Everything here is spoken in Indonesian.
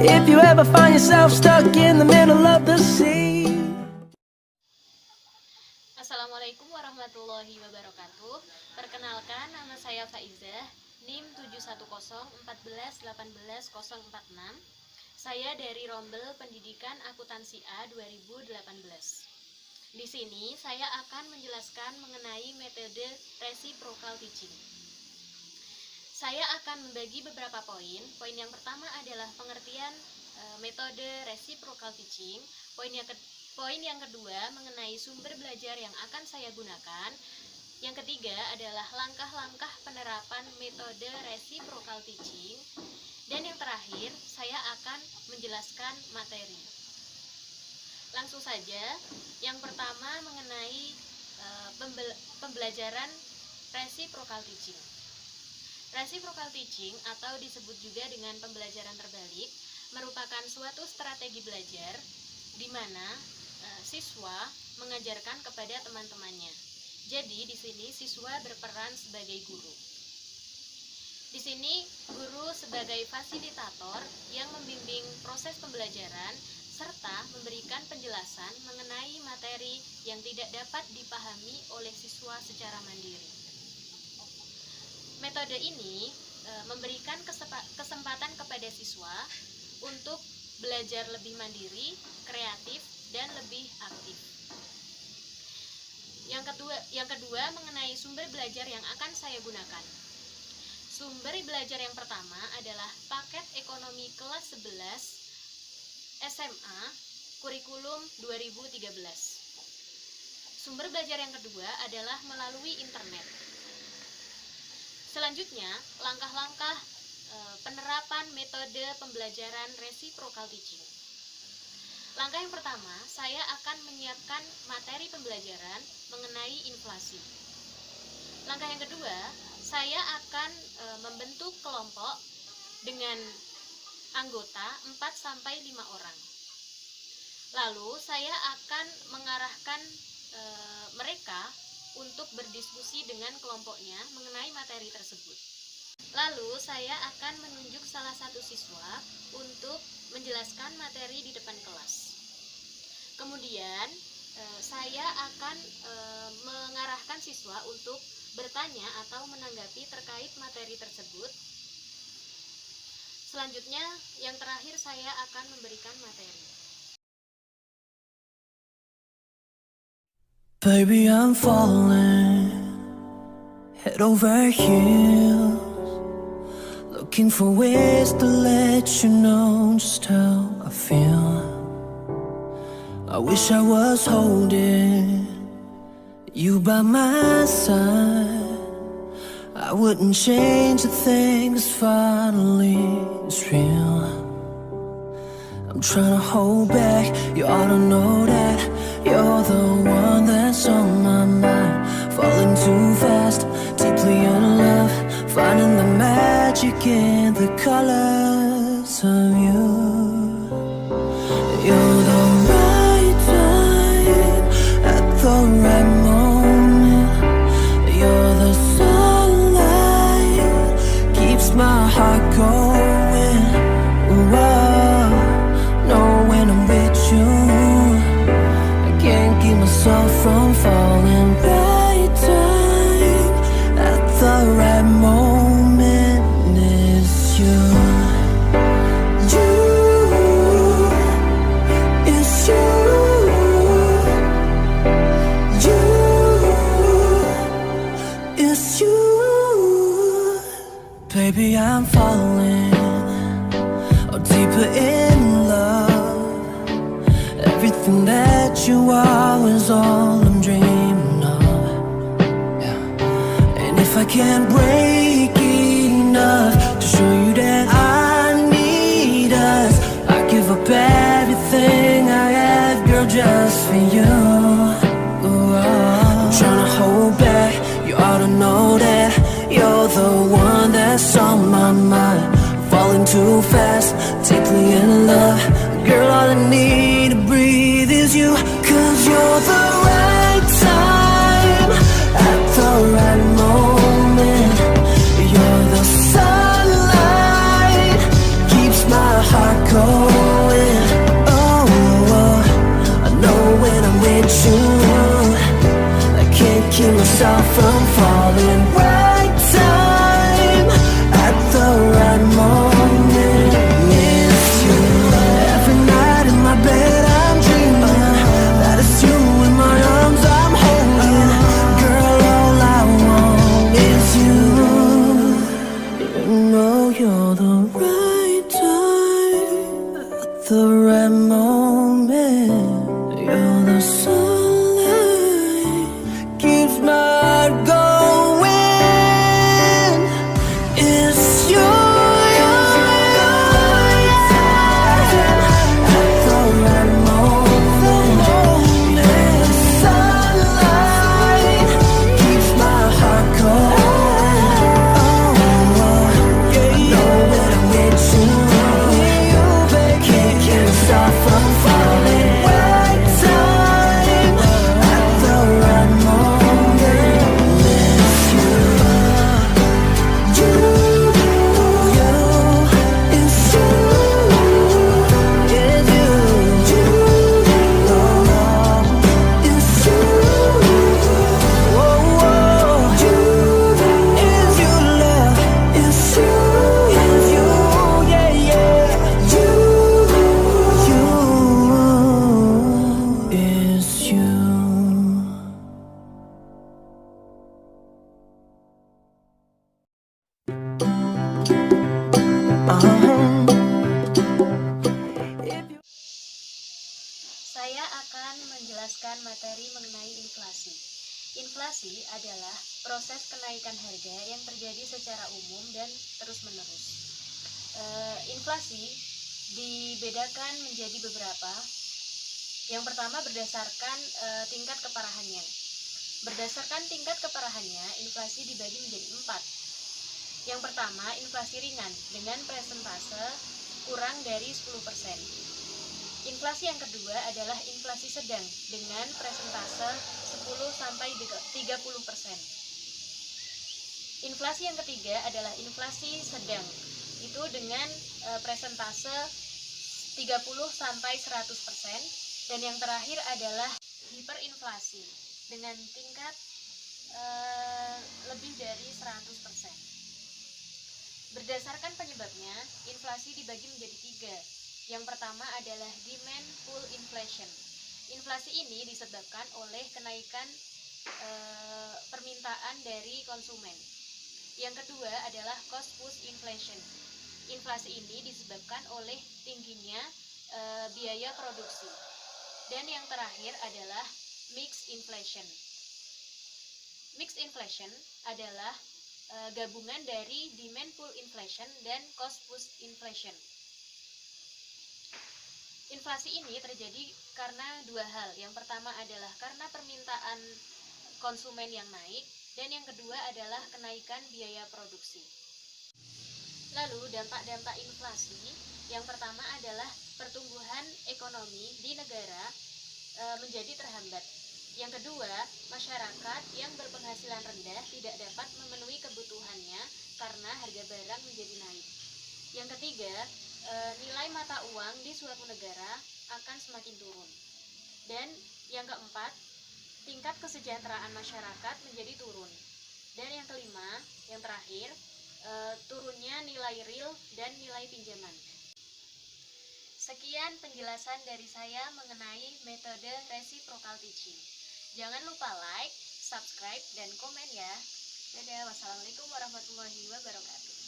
if you ever find yourself stuck in the middle of the sea. Assalamualaikum warahmatullahi wabarakatuh. Perkenalkan, nama saya Faizah, NIM 71014181046. Saya dari Rombel Pendidikan Akuntansi A 2018. Di sini saya akan menjelaskan mengenai metode reciprocal teaching. Saya akan membagi beberapa poin. Poin yang pertama adalah pengertian metode reciprocal teaching. Poin yang kedua mengenai sumber belajar yang akan saya gunakan. Yang ketiga adalah langkah-langkah penerapan metode reciprocal teaching. Dan yang terakhir, saya akan menjelaskan materi. Langsung saja, yang pertama mengenai pembelajaran reciprocal teaching. Reciprocal teaching atau disebut juga dengan pembelajaran terbalik merupakan suatu strategi belajar di mana siswa mengajarkan kepada teman-temannya. Jadi di sini siswa berperan sebagai guru. Di sini guru sebagai fasilitator yang membimbing proses pembelajaran serta memberikan penjelasan mengenai materi yang tidak dapat dipahami oleh siswa secara mandiri. Metode ini memberikan kesempatan kepada siswa untuk belajar lebih mandiri, kreatif, dan lebih aktif. Yang kedua mengenai sumber belajar yang akan saya gunakan. Sumber belajar yang pertama adalah paket ekonomi kelas 11 SMA kurikulum 2013. Sumber belajar yang kedua adalah melalui internet. Selanjutnya, langkah-langkah penerapan metode pembelajaran reciprocal teaching. Langkah yang pertama, saya akan menyiapkan materi pembelajaran mengenai inflasi. Langkah yang kedua, saya akan membentuk kelompok dengan anggota 4-5 orang. Lalu saya akan mengarahkan mereka untuk berdiskusi dengan kelompoknya mengenai materi tersebut. Lalu saya akan menunjuk salah satu siswa untuk menjelaskan materi di depan kelas. Kemudian saya akan mengarahkan siswa untuk bertanya atau menanggapi terkait materi tersebut. Selanjutnya, yang terakhir saya akan memberikan materi. Baby, I'm falling head over heels, looking for ways to let you know just how I feel. I wish I was holding you by my side. I wouldn't change a thing, 'cause finally it's real. I'm trying to hold back, you ought to know that you're the one that's on my mind. Falling too fast, deeply in love, finding the magic in the colors of you. You're the right time at the right moment. You're the sunlight, keeps my heart going. Whoa, know when I'm with you, I can't keep myself from falling. Right time at the right moment is you. Baby, I'm falling deeper in love. Everything that you are is all I'm dreaming of. Yeah. And if I can't break enough to show you that I need us, I give up everything I have, girl, just for you. Ooh, I'm trying to hold back, you ought to know that you're the one that's on my mind. Falling too fast, deeply in love, girl, all I need to breathe is you. 'Cause you're the right time at the right moment. You're the sunlight, keeps my heart cold. materi mengenai inflasi. Inflasi adalah proses kenaikan harga yang terjadi secara umum dan terus-menerus. Inflasi dibedakan menjadi beberapa. Yang pertama berdasarkan tingkat keparahannya. Berdasarkan tingkat keparahannya, inflasi dibagi menjadi 4. Yang pertama, inflasi ringan dengan persentase kurang dari 10%. Inflasi yang kedua adalah inflasi sedang dengan persentase 10-30%. Inflasi yang ketiga adalah inflasi sedang, itu dengan persentase 30-100%. Dan yang terakhir adalah hiperinflasi dengan tingkat lebih dari 100%. Berdasarkan penyebabnya, inflasi dibagi menjadi 3. Yang pertama adalah demand pull inflation. Inflasi ini disebabkan oleh kenaikan permintaan dari konsumen. Yang kedua adalah cost push inflation. Inflasi ini disebabkan oleh tingginya biaya produksi. Dan yang terakhir adalah mixed inflation. Mixed inflation adalah gabungan dari demand pull inflation dan cost push inflation. Inflasi ini terjadi karena dua hal. Yang pertama adalah karena permintaan konsumen yang naik, dan yang kedua adalah kenaikan biaya produksi. Lalu dampak-dampak inflasi, yang pertama adalah pertumbuhan ekonomi di negara menjadi terhambat. Yang kedua, masyarakat yang berpenghasilan rendah tidak dapat memenuhi kebutuhannya karena harga barang menjadi naik. Yang ketiga, nilai mata uang di suatu negara akan semakin turun. Dan yang keempat, tingkat kesejahteraan masyarakat menjadi turun. Dan yang kelima, yang terakhir, turunnya nilai real dan nilai pinjaman. Sekian penjelasan dari saya mengenai metode reciprocal teaching. Jangan lupa like, subscribe, dan komen ya. Dadah, wassalamualaikum warahmatullahi wabarakatuh.